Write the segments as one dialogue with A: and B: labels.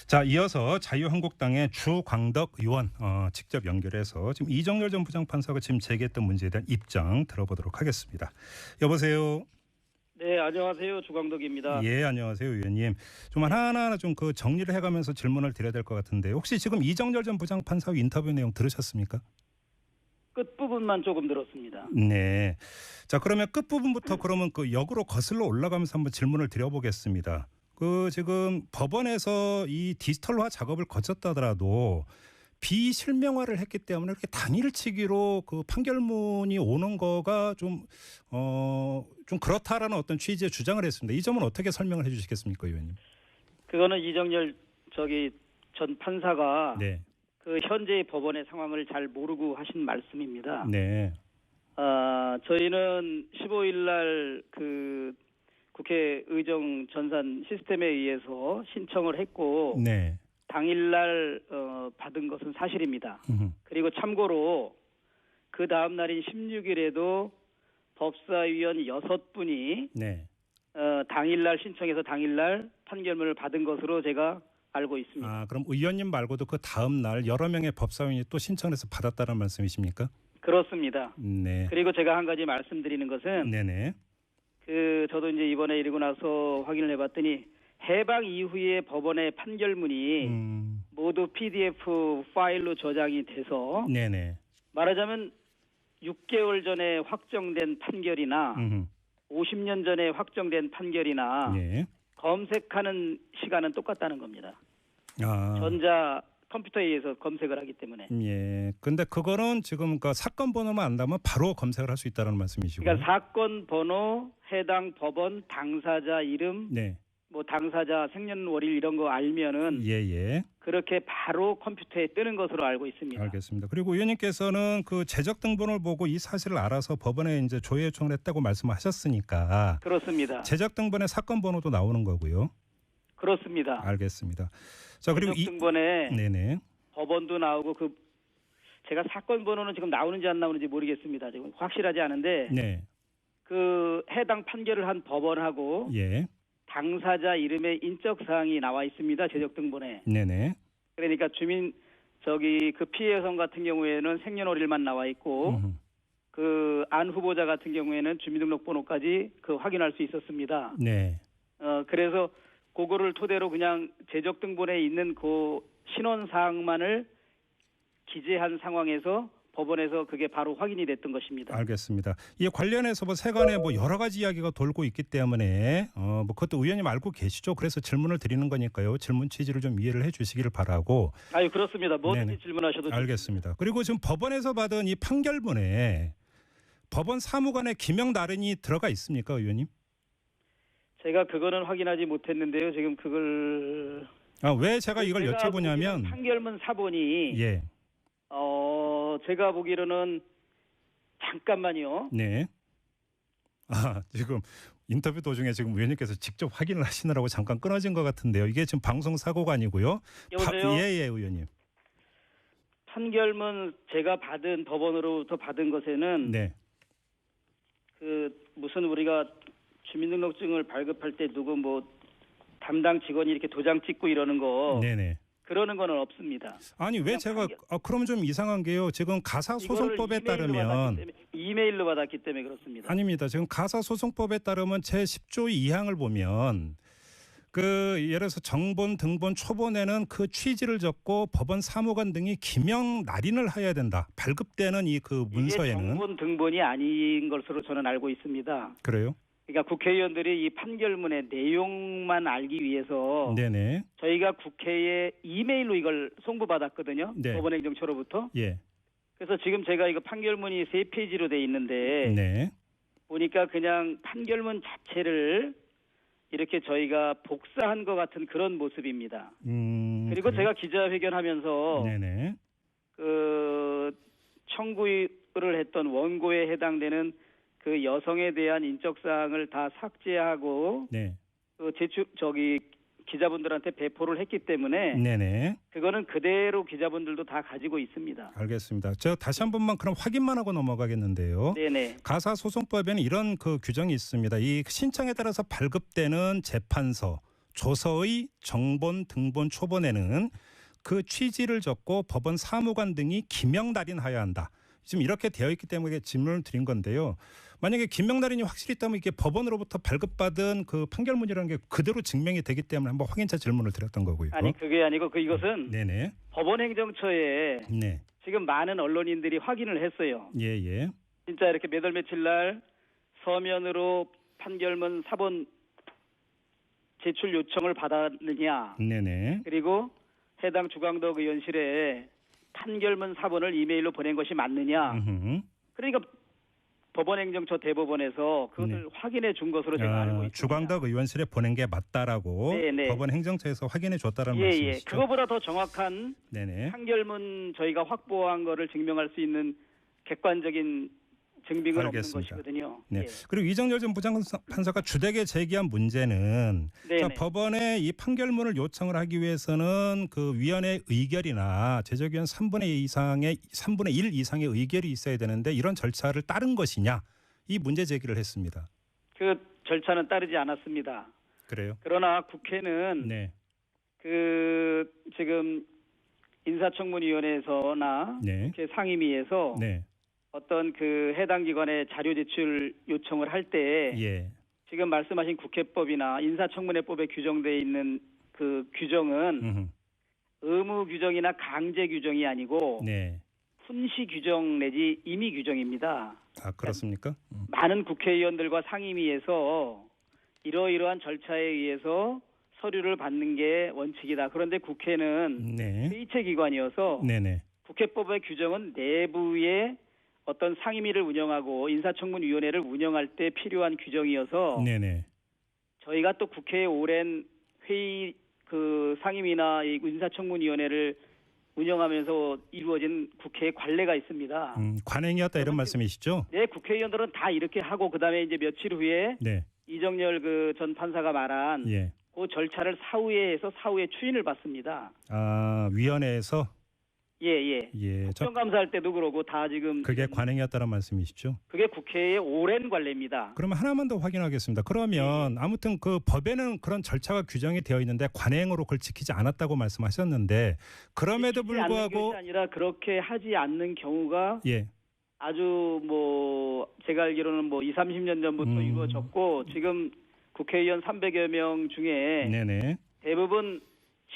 A: 자, 이어서 자유한국당의 주광덕 의원 직접 연결해서 지금 이정열 전 부장판사가 지금 제기했던 문제에 대한 입장 들어보도록 하겠습니다. 여보세요.
B: 네, 안녕하세요. 주광덕입니다.
A: 예, 안녕하세요, 의원님. 좀 하나하나 좀 그 정리를 해가면서 질문을 드려야 될 것 같은데 혹시 지금 이정열 전 부장판사 인터뷰 내용 들으셨습니까?
B: 끝부분만 조금 들었습니다.
A: 네. 자, 그러면 끝부분부터 그러면 그 역으로 거슬러 올라가면서 한번 질문을 드려보겠습니다. 그 지금 법원에서 이 디지털화 작업을 거쳤다더라도 비실명화를 했기 때문에 그렇게 당일치기로 그 판결문이 오는 거가 좀 그렇다라는 어떤 취지의 주장을 했습니다. 이 점은 어떻게 설명을 해주시겠습니까, 의원님?
B: 그거는 이정열 전 판사가
A: 네.
B: 그 현재의 법원의 상황을 잘 모르고 하신 말씀입니다.
A: 네.
B: 저희는 15일 날 그 국회 의정 전산 시스템에 의해서 신청을 했고
A: 네.
B: 당일날 받은 것은 사실입니다. 그리고 참고로 그 다음 날인 16일에도 법사위원 6분이
A: 네.
B: 당일날 신청해서 당일날 판결문을 받은 것으로 제가 알고 있습니다.
A: 아, 그럼 의원님 말고도 그 다음 날 여러 명의 법사위원이 또 신청해서 받았다는 말씀이십니까?
B: 그렇습니다.
A: 네.
B: 그리고 제가 한 가지 말씀드리는 것은
A: 네네.
B: 저도 이제 이번에 이러고 나서 확인을 해봤더니 해방 이후에 법원의 판결문이 모두 PDF 파일로 저장이 돼서
A: 네네.
B: 말하자면 6개월 전에 확정된 판결이나 50년 전에 확정된 판결이나
A: 네.
B: 검색하는 시간은 똑같다는 겁니다.
A: 아.
B: 전자 컴퓨터에 의해서 검색을 하기 때문에.
A: 예. 근데 그거는 지금 그 사건 번호만 안다면 바로 검색을 할 수 있다는 말씀이시고.
B: 그러니까 사건 번호, 해당 법원, 당사자 이름,
A: 네.
B: 뭐 당사자 생년월일 이런 거 알면은
A: 예.
B: 그렇게 바로 컴퓨터에 뜨는 것으로 알고 있습니다.
A: 알겠습니다. 그리고 의원님께서는 그 재적 등본을 보고 이 사실을 알아서 법원에 이제 조회 요청을 했다고 말씀하셨으니까.
B: 그렇습니다.
A: 재적 등본에 사건 번호도 나오는 거고요.
B: 그렇습니다.
A: 알겠습니다. 자, 그리고
B: 재적 등본에
A: 네네.
B: 법원도 나오고 제가 사건 번호는 지금 나오는지 안 나오는지 모르겠습니다. 지금 확실하지 않은데
A: 네.
B: 그 해당 판결을 한 법원하고
A: 예.
B: 당사자 이름의 인적 사항이 나와 있습니다. 재적 등본에.
A: 네네.
B: 그러니까 그 피해 여성 같은 경우에는 생년월일만 나와 있고 그 안 후보자 같은 경우에는 주민등록번호까지 확인할 수 있었습니다.
A: 네.
B: 그래서 그거를 토대로 그냥 재적 등본에 있는 그 신원 사항만을 기재한 상황에서 법원에서 그게 바로 확인이 됐던 것입니다.
A: 알겠습니다. 이에 관련해서 세간에 여러 가지 이야기가 돌고 있기 때문에 그것도 의원님 알고 계시죠? 그래서 질문을 드리는 거니까요. 질문 취지를 좀 이해를 해주시기를 바라고.
B: 아유, 그렇습니다. 뭐든지
A: 네네.
B: 질문하셔도
A: 알겠습니다. 그리고 지금 법원에서 받은 이 판결문에 법원 사무관의 기명 날인이 들어가 있습니까, 의원님?
B: 제가 그거는 확인하지 못했는데요. 지금 그걸
A: 왜 제가 이걸 여쭤보냐면
B: 판결문 사본이
A: 예.
B: 제가 보기로는 잠깐만요.
A: 네. 지금 인터뷰 도중에 지금 의원님께서 직접 확인을 하시느라고 잠깐 끊어진 것 같은데요. 이게 지금 방송 사고가 아니고요.
B: 여보세요?
A: 예, 의원님.
B: 판결문 제가 법원으로부터 받은 것에는
A: 네.
B: 무슨 우리가 주민등록증을 발급할 때 누구 담당 직원이 이렇게 도장 찍고 이러는 거
A: 네네.
B: 그러는 거는 없습니다.
A: 아니 왜 제가 그러면 좀 이상한 게요. 지금 가사소송법에 따르면
B: 이메일로 받았기 때문에 그렇습니다.
A: 아닙니다. 지금 가사소송법에 따르면 제10조 2항을 보면 예를 들어서 정본, 등본, 초본에는 그 취지를 적고 법원 사무관 등이 기명 날인을 해야 된다. 발급되는 문서에는.
B: 이게 정본, 등본이 아닌 것으로 저는 알고 있습니다.
A: 그래요?
B: 그러니까 국회의원들이 이 판결문의 내용만 알기 위해서
A: 네네.
B: 저희가 국회에 이메일로 이걸 송부받았거든요.
A: 네.
B: 법원행정처로부터.
A: 예.
B: 그래서 지금 제가 이거 판결문이 3페이지로 돼 있는데
A: 네.
B: 보니까 그냥 판결문 자체를 이렇게 저희가 복사한 것 같은 그런 모습입니다. 그리고
A: 그래요?
B: 제가 기자회견하면서
A: 네네.
B: 청구를 했던 원고에 해당되는 그 여성에 대한 인적 사항을 다 삭제하고
A: 네.
B: 기자분들한테 배포를 했기 때문에
A: 네네.
B: 그거는 그대로 기자분들도 다 가지고 있습니다.
A: 알겠습니다. 제가 다시 한 번만 그럼 확인만 하고 넘어가겠는데요.
B: 네네.
A: 가사소송법에는 이런 규정이 있습니다. 이 신청에 따라서 발급되는 재판서, 조서의 정본, 등본, 초본에는 그 취지를 적고 법원 사무관 등이 기명날인하여야 한다. 지금 이렇게 되어 있기 때문에 질문을 드린 건데요. 만약에 기명날인이 확실히 있다면 이게 법원으로부터 발급받은 그 판결문이라는 게 그대로 증명이 되기 때문에 한번 확인차 질문을 드렸던 거고요.
B: 아니 그게 아니고 이것은
A: 네네.
B: 법원행정처에
A: 네.
B: 지금 많은 언론인들이 확인을 했어요.
A: 예예.
B: 진짜 이렇게 몇 월 며칠 날 서면으로 판결문 사본 제출 요청을 받았느냐.
A: 네네.
B: 그리고 해당 주광덕 의원실에 판결문 사본을 이메일로 보낸 것이 맞느냐.
A: 음흠.
B: 그러니까 법원행정처 대법원에서 그것을 확인해 준 것으로 제가 알고 있습니다.
A: 주광덕 의원실에 보낸 게 맞다라고
B: 네네.
A: 법원 행정처에서 확인해 줬다는
B: 예,
A: 말씀이시죠?
B: 그거보다 더 정확한
A: 네네.
B: 판결문 저희가 확보한 거를 증명할 수 있는 객관적인 증빙은
A: 알겠습니다.
B: 없는 것이거든요.
A: 네.
B: 예.
A: 그리고 이정열 전 부장판사가 주택에 제기한 문제는
B: 네네.
A: 자, 법원에 이 판결문을 요청을 하기 위해서는 그 위원회 의결이나 제적위원 3분의 1 이상의 의결이 있어야 되는데 이런 절차를 따른 것이냐 이 문제 제기를 했습니다.
B: 그 절차는 따르지 않았습니다.
A: 그래요?
B: 그러나 국회는
A: 네.
B: 그 지금 인사청문위원회에서나
A: 네.
B: 국회 상임위에서
A: 네.
B: 어떤 그 해당 기관에 자료 제출 요청을 할 때
A: 예.
B: 지금 말씀하신 국회법이나 인사청문회법에 규정되어 있는 그 규정은
A: 음흠.
B: 의무 규정이나 강제 규정이 아니고
A: 네.
B: 훈시 규정 내지 임의 규정입니다.
A: 아, 그렇습니까?
B: 많은 국회의원들과 상임위에서 이러이러한 절차에 의해서 서류를 받는 게 원칙이다. 그런데 국회는
A: 네.
B: 회의체 기관이어서
A: 네네.
B: 국회법의 규정은 내부의 어떤 상임위를 운영하고 인사청문위원회를 운영할 때 필요한 규정이어서
A: 네네.
B: 저희가 또 국회의 오랜 회의 그 상임위나 이 인사청문위원회를 운영하면서 이루어진 국회의 관례가 있습니다.
A: 관행이었다 이런 말씀이시죠?
B: 네, 국회의원들은 다 이렇게 하고 그다음에 이제 며칠 후에
A: 네.
B: 이정열 그 전 판사가 말한
A: 예.
B: 그 절차를 사후에 해서 사후에 추인을 받습니다.
A: 아, 위원회에서
B: 예.
A: 예.
B: 국정감사할 때도 그러고 다 지금
A: 그게 관행이었다는 말씀이시죠?
B: 그게 국회의 오랜 관례입니다.
A: 그러면 하나만 더 확인하겠습니다. 그러면 아무튼 그 법에는 그런 절차가 규정이 되어 있는데 관행으로 그걸 지키지 않았다고 말씀하셨는데 그럼에도
B: 지키지 않는
A: 불구하고
B: 것이 아니라 그렇게 하지 않는 경우가
A: 예.
B: 아주 뭐 제가 알기로는 뭐 20, 30년 전부터 이루어졌고 지금 국회의원 300여 명 중에
A: 네네.
B: 대부분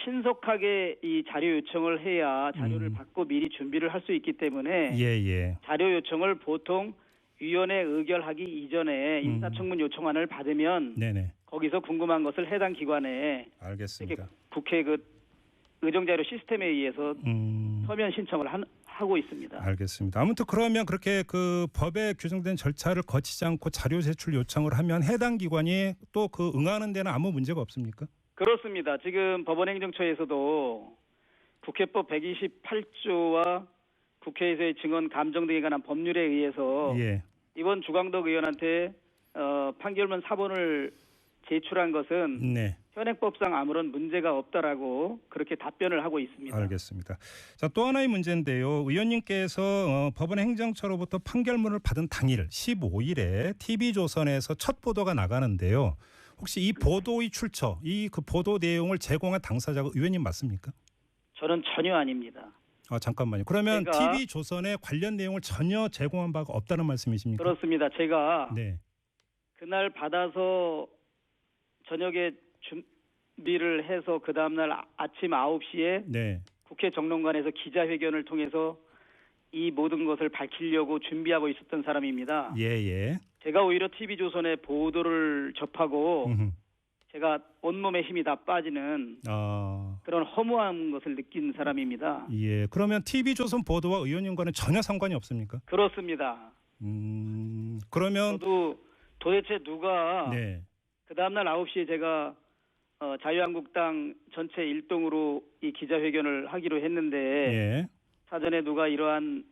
B: 신속하게 이 자료 요청을 해야 자료를 받고 미리 준비를 할 수 있기 때문에
A: 예.
B: 자료 요청을 보통 위원회 의결하기 이전에 인사청문 요청안을 받으면
A: 네네.
B: 거기서 궁금한 것을 해당 기관에
A: 알겠습니다.
B: 이렇게 국회 그 의정자료 시스템에 의해서
A: 음.
B: 서면 신청을 하고 있습니다.
A: 알겠습니다. 아무튼 그러면 그렇게 그 법에 규정된 절차를 거치지 않고 자료 제출 요청을 하면 해당 기관이 또 그 응하는 데는 아무 문제가 없습니까?
B: 그렇습니다. 지금 법원행정처에서도 국회법 128조와 국회에서의 증언 감정 등에 관한 법률에 의해서
A: 예.
B: 이번 주광덕 의원한테 판결문 사본을 제출한 것은
A: 네.
B: 현행법상 아무런 문제가 없다라고 그렇게 답변을 하고 있습니다.
A: 알겠습니다. 자, 또 하나의 문제인데요. 의원님께서 법원 행정처로부터 판결문을 받은 당일 15일에 TV조선에서 첫 보도가 나가는데요. 혹시 이 보도의 출처, 이 그 보도 내용을 제공한 당사자가 의원님 맞습니까?
B: 저는 전혀 아닙니다.
A: 아, 잠깐만요. 그러면
B: 제가
A: TV조선에 관련 내용을 전혀 제공한 바가 없다는 말씀이십니까?
B: 그렇습니다. 제가
A: 네.
B: 그날 받아서 저녁에 준비를 해서 그 다음날 아침 9시에
A: 네.
B: 국회 정론관에서 기자회견을 통해서 이 모든 것을 밝히려고 준비하고 있었던 사람입니다.
A: 예.
B: 제가 오히려 TV조선의 보도를 접하고
A: 음흠.
B: 제가 온몸에 힘이 다 빠지는 그런 허무한 것을 느낀 사람입니다.
A: 예. 그러면 TV조선 보도와 의원님과는 전혀 상관이 없습니까?
B: 그렇습니다.
A: 그러면
B: 저도 도대체 누가
A: 네.
B: 그 다음날 9시에 제가 자유한국당 전체 일동으로 이 기자회견을 하기로 했는데
A: 예.
B: 사전에 누가 이러한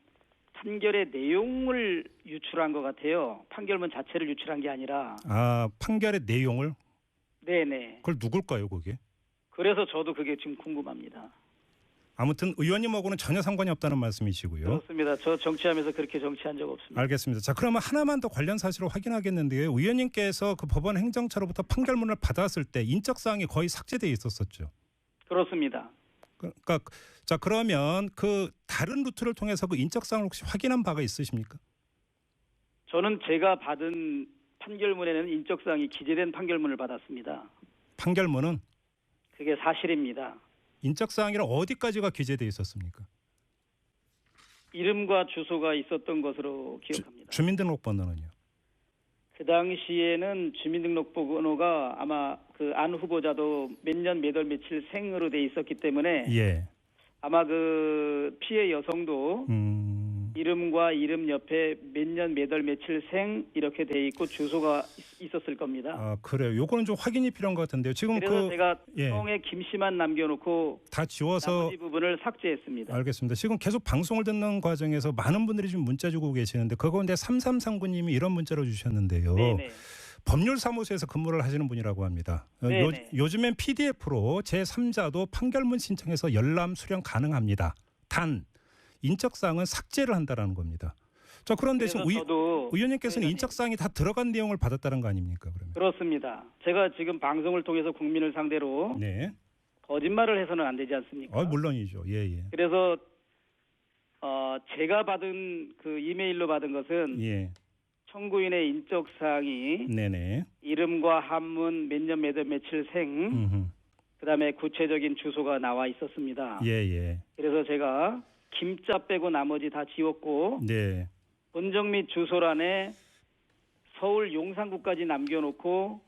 B: 판결의 내용을 유출한 것 같아요. 판결문 자체를 유출한 게 아니라.
A: 아, 판결의 내용을?
B: 네네.
A: 그걸 누굴까요, 그게?
B: 그래서 저도 그게 지금 궁금합니다.
A: 아무튼 의원님하고는 전혀 상관이 없다는 말씀이시고요.
B: 그렇습니다. 저 정치하면서 그렇게 정치한 적 없습니다.
A: 알겠습니다. 자, 그러면 하나만 더 관련 사실을 확인하겠는데요. 의원님께서 그 법원 행정처로부터 판결문을 받았을 때 인적 사항이 거의 삭제돼 있었었죠.
B: 그렇습니다.
A: 그러니까 자, 그러면 그 다른 루트를 통해서 그 인적 사항을 혹시 확인한 바가 있으십니까?
B: 저는 제가 받은 판결문에는 인적 사항이 기재된 판결문을 받았습니다.
A: 판결문은
B: 그게 사실입니다.
A: 인적 사항이랑 어디까지가 기재돼 있었습니까?
B: 이름과 주소가 있었던 것으로 기억합니다.
A: 주민등록번호는요?
B: 그 당시에는 주민등록번호가 아마 그 안 후보자도 몇 년 몇 월 며칠 생으로 돼 있었기 때문에
A: 예.
B: 아마 그 피해 여성도 이름과 이름 옆에 몇 년 몇 월 며칠 생 이렇게 돼 있고 주소가 있었을 겁니다.
A: 아, 그래요. 요거는 좀 확인이 필요한 것 같은데요. 지금
B: 그래서 제가
A: 예.
B: 성에 김씨만 남겨놓고
A: 다 지워서
B: 나머지 부분을 삭제했습니다.
A: 알겠습니다. 지금 계속 방송을 듣는 과정에서 많은 분들이 지금 문자 주고 계시는데 그거 가운데 3339님이 이런 문자로 주셨는데요.
B: 네네.
A: 법률사무소에서 근무를 하시는 분이라고 합니다.
B: 네네.
A: 요즘엔 PDF로 제3자도 판결문 신청해서 열람 수령 가능합니다. 단 인적사항은 삭제를 한다라는 겁니다. 자, 그런데 지금 의원님께서는 인적사항이 다 들어간 내용을 받았다는 거 아닙니까? 그러면
B: 그렇습니다. 제가 지금 방송을 통해서 국민을 상대로
A: 네.
B: 거짓말을 해서는 안 되지 않습니까?
A: 물론이죠. 예.
B: 그래서 제가 받은 그 이메일로 받은 것은
A: 예.
B: 청구인의 인적 사항이
A: 네네.
B: 이름과 한문 몇 년 몇 월 며칠 생 그다음에 구체적인 주소가 나와 있었습니다.
A: 예.
B: 그래서 제가 김자 빼고 나머지 다 지웠고
A: 네.
B: 본적 및 주소란에 서울 용산구까지 남겨놓고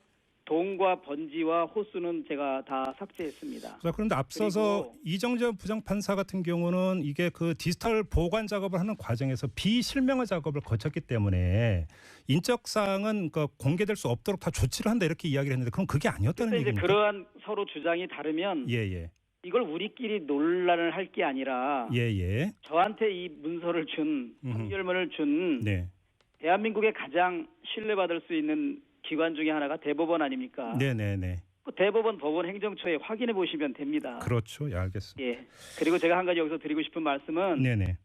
B: 동과 번지와 호수는 제가 다 삭제했습니다.
A: 자, 그런데 앞서서
B: 그리고
A: 이정재 부장판사 같은 경우는 이게 그 디지털 보관 작업을 하는 과정에서 비실명화 작업을 거쳤기 때문에 인적 사항은 그 공개될 수 없도록 다 조치를 한다 이렇게 이야기를 했는데 그럼 그게 아니었다는
B: 이제
A: 얘기입니까?
B: 그러한 서로 주장이 다르면
A: 예.
B: 이걸 우리끼리 논란을 할 게 아니라
A: 예.
B: 저한테 이 문서를 준 판결문을 준
A: 네.
B: 대한민국의 가장 신뢰받을 수 있는 기관 중에 하나가 대법원 아닙니까?
A: 네네네.
B: 그 대법원 법원 행정처에 확인해 보시면 됩니다.
A: 그렇죠. 예, 알겠습니다.
B: 예. 그리고 제가 한 가지 여기서 드리고 싶은 말씀은
A: 네네.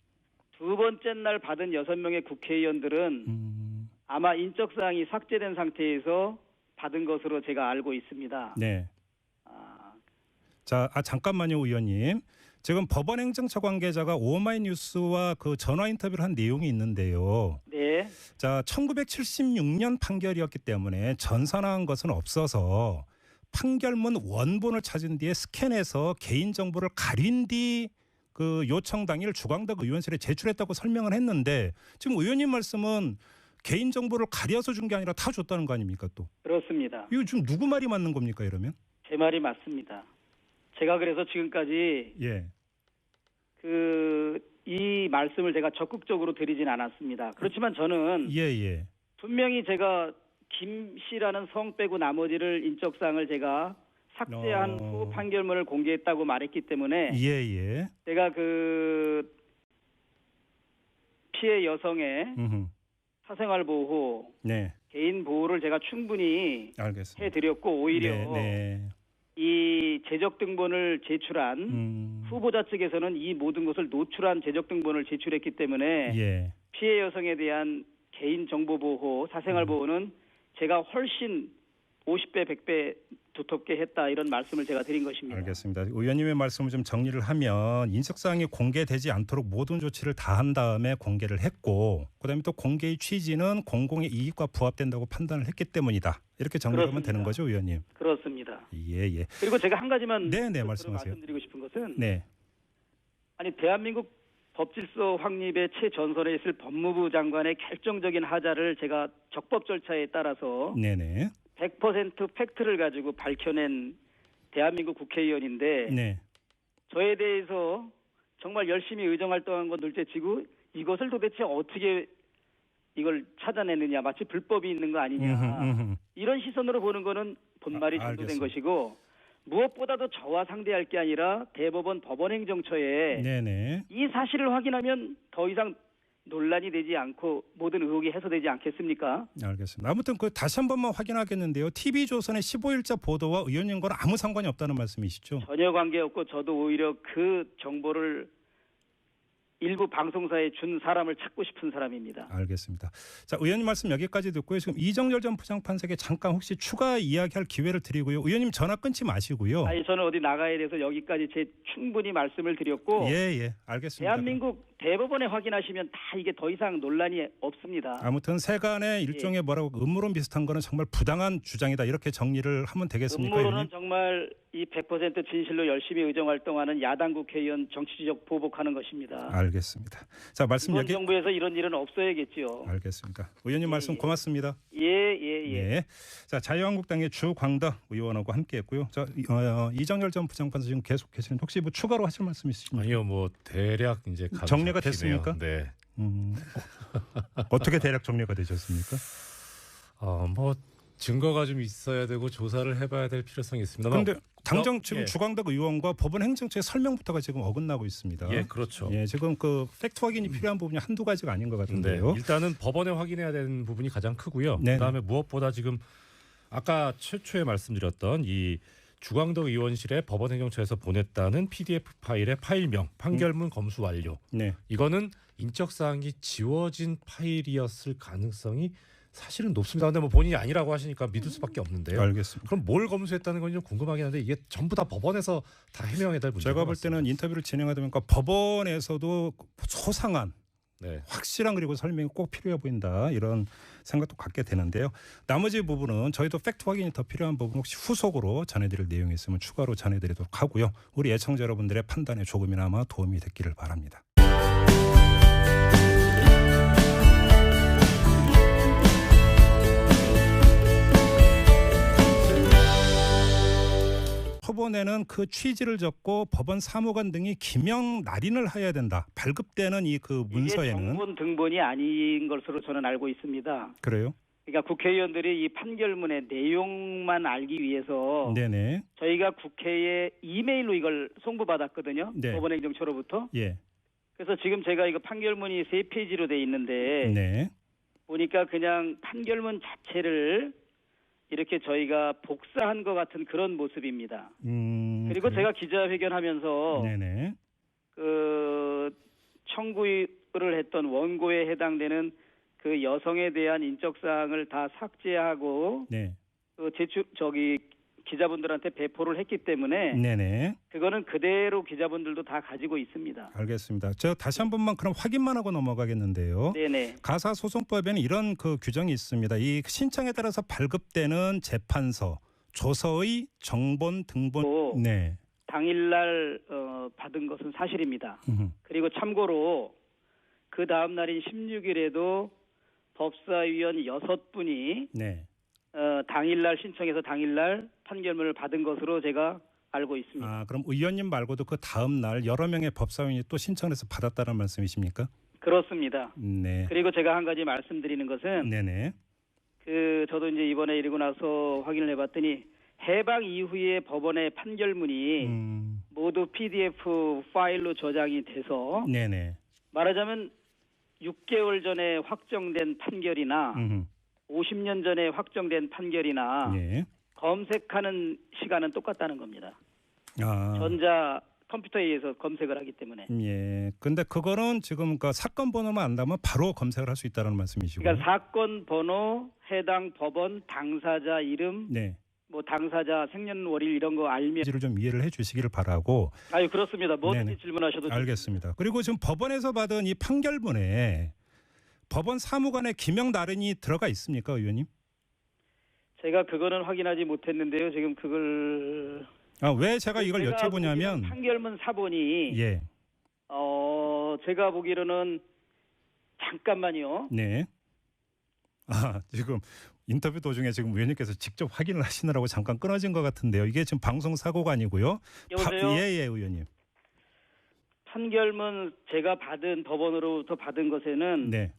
B: 두 번째 날 받은 6명의 국회의원들은 아마 인적 사항이 삭제된 상태에서 받은 것으로 제가 알고 있습니다.
A: 네. 자, 잠깐만요, 의원님. 지금 법원 행정처 관계자가 오마이뉴스와 그 전화 인터뷰를 한 내용이 있는데요.
B: 네.
A: 자, 1976년 판결이었기 때문에 전산화한 것은 없어서 판결문 원본을 찾은 뒤에 스캔해서 개인 정보를 가린 뒤 그 요청 당일 주광덕 의원실에 제출했다고 설명을 했는데 지금 의원님 말씀은 개인 정보를 가려서 준 게 아니라 다 줬다는 거 아닙니까 또?
B: 그렇습니다.
A: 이거 지금 누구 말이 맞는 겁니까 이러면?
B: 제 말이 맞습니다. 제가 그래서 지금까지
A: 예.
B: 이 말씀을 제가 적극적으로 드리진 않았습니다. 그렇지만 저는
A: 예.
B: 분명히 제가 김 씨라는 성 빼고 나머지를 인적사항을 제가 삭제한 후 판결문을 공개했다고 말했기 때문에
A: 예.
B: 제가 그 피해 여성의 사생활 보호,
A: 네.
B: 개인 보호를 제가 충분히
A: 알겠습니다.
B: 해드렸고 오히려
A: 네.
B: 이 재적 등본을 제출한 후보자 측에서는 이 모든 것을 노출한 재적 등본을 제출했기 때문에
A: 예.
B: 피해 여성에 대한 개인 정보 보호, 사생활 보호는 제가 훨씬 50배, 100배 두텁게 했다 이런 말씀을 제가 드린 것입니다.
A: 알겠습니다. 의원님의 말씀을 좀 정리를 하면 인적사항이 공개되지 않도록 모든 조치를 다 한 다음에 공개를 했고 그다음에 또 공개의 취지는 공공의 이익과 부합된다고 판단을 했기 때문이다. 이렇게 정리하면 되는 거죠, 의원님?
B: 그렇습니다.
A: 예.
B: 그리고 제가 한 가지만
A: 말씀하세요.
B: 말씀드리고 싶은 것은
A: 네.
B: 아니 대한민국 법질서 확립의 최전선에 있을 법무부 장관의 결정적인 하자를 제가 적법 절차에 따라서
A: 네네.
B: 100% 팩트를 가지고 밝혀낸 대한민국 국회의원인데
A: 네.
B: 저에 대해서 정말 열심히 의정활동한 건 둘째치고 이것을 도대체 어떻게 이걸 찾아내느냐 마치 불법이 있는 거 아니냐 이런 시선으로 보는 거는 본말이 전도된 것이고 무엇보다도 저와 상대할 게 아니라 대법원 법원행정처에
A: 네네.
B: 이 사실을 확인하면 더 이상 논란이 되지 않고 모든 의혹이 해소되지 않겠습니까?
A: 알겠습니다. 아무튼 그 다시 한 번만 확인하겠는데요. TV조선의 15일자 보도와 의원님과는 아무 상관이 없다는 말씀이시죠?
B: 전혀 관계없고 저도 오히려 그 정보를 일부 방송사에 준 사람을 찾고 싶은 사람입니다.
A: 알겠습니다. 자, 의원님 말씀 여기까지 듣고요. 지금 이정열 전 부장판사에게 잠깐 혹시 추가 이야기할 기회를 드리고요. 의원님 전화 끊지 마시고요.
B: 아니 저는 어디 나가야 돼서 여기까지 제 충분히 말씀을 드렸고
A: 예, 알겠습니다.
B: 대한민국 대법원에 확인하시면 다 이게 더 이상 논란이 없습니다.
A: 아무튼 세간의 일종의 뭐라고 음모론 비슷한 거는 정말 부당한 주장이다 이렇게 정리를 하면 되겠습니까?
B: 음모론은
A: 의원님?
B: 정말 이 100% 진실로 열심히 의정 활동하는 야당 국회의원 정치적 보복하는 것입니다.
A: 알겠습니다. 자, 말씀
B: 이번
A: 여기
B: 정부에서 이런 일은 없어야겠지요.
A: 알겠습니다. 의원님 말씀 고맙습니다.
B: 예.
A: 네. 자, 자유한국당의 주광덕 의원하고 함께했고요. 자, 이정열 전 부장판사 지금 계속 계시는데 혹시 뭐 추가로 하실 말씀 있으십니까?
C: 아니요, 뭐 대략 이제
A: 정리가
C: 잡히네요.
A: 됐습니까?
C: 네.
A: 어떻게 대략 정리가 되셨습니까?
C: 뭐 증거가 좀 있어야 되고 조사를 해봐야 될 필요성이 있습니다.
A: 그런데 당장 지금
C: 예.
A: 주광덕 의원과 법원 행정처의 설명부터가 지금 어긋나고 있습니다.
C: 예, 그렇죠.
A: 예, 지금 그 팩트 확인이 필요한 부분이 한두 가지가 아닌 것
C: 네,
A: 같은데요.
C: 일단은 법원에 확인해야 되는 부분이 가장 크고요.
A: 네.
C: 그다음에 무엇보다 지금 아까 최초에 말씀드렸던 이 주광덕 의원실에 법원 행정처에서 보냈다는 PDF 파일의 파일명, 판결문 검수 완료.
A: 네.
C: 이거는 인적 사항이 지워진 파일이었을 가능성이 사실은 높습니다. 근데 뭐 본인이 아니라고 하시니까 믿을 수밖에 없는데요.
A: 알겠습니다.
C: 그럼 뭘 검수했다는 건 좀 궁금하긴 한데 이게 전부 다 법원에서 다 해명해야 될 문제인
A: 제가
C: 것
A: 볼
C: 같습니다.
A: 때는 인터뷰를 진행하다 보니까 법원에서도 소상한
C: 네.
A: 확실한 그리고 설명이 꼭 필요해 보인다 이런 생각도 갖게 되는데요. 나머지 부분은 저희도 팩트 확인이 더 필요한 부분 혹시 후속으로 전해드릴 내용이 있으면 추가로 전해드리도록 하고요. 우리 애청자 여러분들의 판단에 조금이나마 도움이 됐기를 바랍니다. 초본에는 그 취지를 적고 법원 사무관 등이 기명 날인을 해야 된다. 발급되는 이 그
B: 이게
A: 문서에는
B: 정본 등본이 아닌 것으로 저는 알고 있습니다.
A: 그래요?
B: 그러니까 국회의원들이 이 판결문의 내용만 알기 위해서
A: 네네.
B: 저희가 국회에 이메일로 이걸 송부받았거든요.
A: 네.
B: 법원행정처로부터.
A: 예.
B: 그래서 지금 제가 이거 판결문이 3페이지로 돼 있는데
A: 네.
B: 보니까 그냥 판결문 자체를 이렇게 저희가 복사한 것 같은 그런 모습입니다. 그리고
A: 그래요?
B: 제가 기자회견하면서
A: 네네.
B: 그 청구를 했던 원고에 해당되는 그 여성에 대한 인적 사항을 다 삭제하고
A: 네.
B: 그 기자분들한테 배포를 했기 때문에
A: 네네.
B: 그거는 그대로 기자분들도 다 가지고 있습니다.
A: 알겠습니다. 제가 다시 한 번만 그럼 확인만 하고 넘어가겠는데요.
B: 네네.
A: 가사소송법에는 이런 그 규정이 있습니다. 이 신청에 따라서 발급되는 재판서, 조서의 정본 등본.
B: 또
A: 네.
B: 당일날 받은 것은 사실입니다. 그리고 참고로 그 다음 날인 16일에도 법사위원 6분이
A: 네.
B: 당일날 신청해서 당일날 판결문을 받은 것으로 제가 알고 있습니다.
A: 아, 그럼 의원님 말고도 그 다음 날 여러 명의 법사위원이 또 신청해서 받았다는 말씀이십니까?
B: 그렇습니다.
A: 네.
B: 그리고 제가 한 가지 말씀드리는 것은
A: 네네.
B: 저도 이제 이번에 이러고 나서 확인을 해봤더니 해방 이후에 법원의 판결문이 모두 PDF 파일로 저장이 돼서
A: 네네.
B: 말하자면 6개월 전에 확정된 판결이나 50년 전에 확정된 판결이나
A: 예.
B: 검색하는 시간은 똑같다는 겁니다.
A: 아.
B: 전자 컴퓨터에 의해서 검색을 하기 때문에.
A: 예. 근데 그거는 지금 그 사건 번호만 안다면 바로 검색을 할 수 있다는 말씀이시고.
B: 그러니까 사건 번호, 해당 법원, 당사자 이름,
A: 네.
B: 뭐 당사자 생년월일 이런 거 알면.
A: 지를 좀 이해를 해주시기를 바라고.
B: 아유 그렇습니다. 뭐든지
A: 네네.
B: 질문하셔도.
A: 알겠습니다. 그리고 지금 법원에서 받은 이 판결문에 법원 사무관의 기명 날인이 들어가 있습니까, 의원님?
B: 제가 그거는 확인하지 못했는데요. 지금 그걸.
A: 아, 왜 제가 이걸
B: 제가
A: 여쭤보냐면
B: 보기로는 판결문 사본이
A: 예.
B: 제가 보기로는 잠깐만요.
A: 네. 아, 지금 인터뷰 도중에 지금 의원님께서 직접 확인을 하시느라고 잠깐 끊어진 것 같은데요. 이게 지금 방송 사고가 아니고요.
B: 여보세요?
A: 예, 의원님.
B: 판결문 제가 받은 법원으로부터 받은 것에는
A: 네.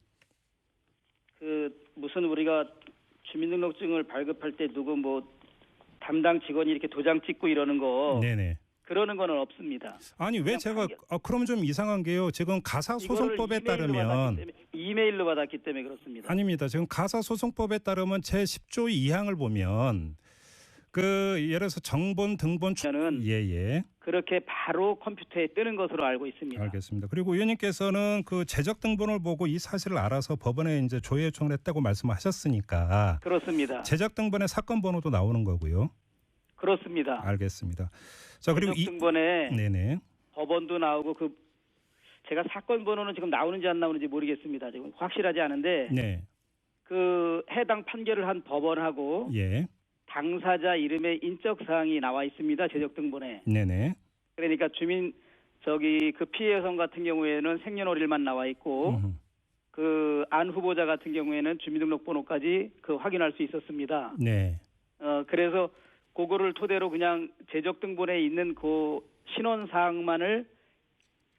B: 그 무슨 우리가 주민등록증을 발급할 때 누구 뭐 담당 직원이 이렇게 도장 찍고 이러는 거
A: 네네.
B: 그러는 거는 없습니다.
A: 아니 왜 제가 그럼 좀 이상한 게요. 지금 가사소송법에 따르면
B: 이메일로 받았기 때문에 그렇습니다.
A: 아닙니다. 지금 가사소송법에 따르면 제10조 2항을 보면 그 예를 들어서 정본 등본 예예.
B: 그렇게 바로 컴퓨터에 뜨는 것으로 알고 있습니다.
A: 알겠습니다. 그리고 의원님께서는 그 재적 등본을 보고 이 사실을 알아서 법원에 이제 조회 요청을 했다고 말씀하셨으니까
B: 그렇습니다.
A: 재적 등본에 사건 번호도 나오는 거고요.
B: 그렇습니다.
A: 알겠습니다. 자 그리고
B: 재적 등본에
A: 네네.
B: 법원도 나오고 제가 사건 번호는 지금 나오는지 안 나오는지 모르겠습니다. 지금 확실하지 않은데
A: 네.
B: 그 해당 판결을 한 법원하고
A: 예.
B: 당사자 이름의 인적 사항이 나와 있습니다. 재적 등본에.
A: 네네.
B: 그러니까 그 피해 여성 같은 경우에는 생년월일만 나와 있고 그 안 후보자 같은 경우에는 주민등록번호까지 확인할 수 있었습니다.
A: 네.
B: 그래서 그거를 토대로 그냥 재적 등본에 있는 그 신원 사항만을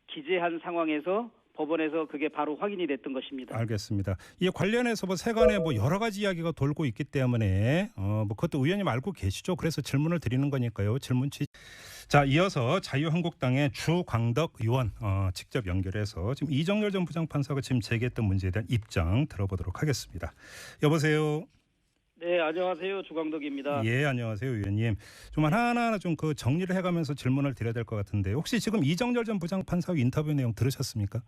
B: 기재한 상황에서 법원에서 그게 바로 확인이 됐던 것입니다.
A: 알겠습니다. 이에 관련해서 세간에 여러 가지 이야기가 돌고 있기 때문에 그것도 의원님 알고 계시죠? 그래서 질문을 드리는 거니까요. 자, 이어서 자유한국당의 주광덕 의원 직접 연결해서 지금 이정열 전 부장판사가 지금 제기했던 문제에 대한 입장 들어보도록 하겠습니다. 여보세요.
B: 네, 안녕하세요. 주광덕입니다.
A: 예, 안녕하세요, 의원님. 좀 하나하나 좀 정리를 해가면서 질문을 드려야 될 것 같은데 혹시 지금 이정열 전 부장판사 인터뷰 내용 들으셨습니까?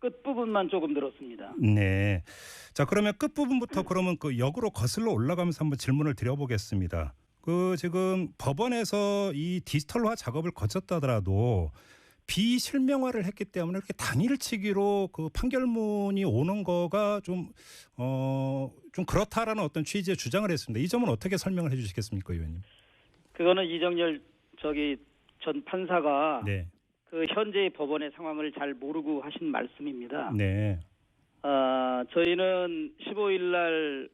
B: 끝부분만 조금 들었습니다.
A: 네. 자, 그러면 끝부분부터 그러면 역으로 거슬러 올라가면서 한번 질문을 드려보겠습니다. 지금 법원에서 이 디지털화 작업을 거쳤다더라도 비실명화를 했기 때문에 그렇게 당일치기로 판결문이 오는 거가 좀 그렇다라는 어떤 취지의 주장을 했습니다. 이 점은 어떻게 설명을 해 주시겠습니까, 의원님?
B: 그거는 이정열 전 판사가
A: 네.
B: 현재의 법원의 상황을 잘 모르고 하신 말씀입니다.
A: 네.
B: 저희는 15일 날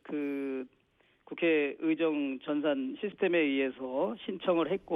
B: 국회 의정 전산 시스템에 의해서 신청을 했고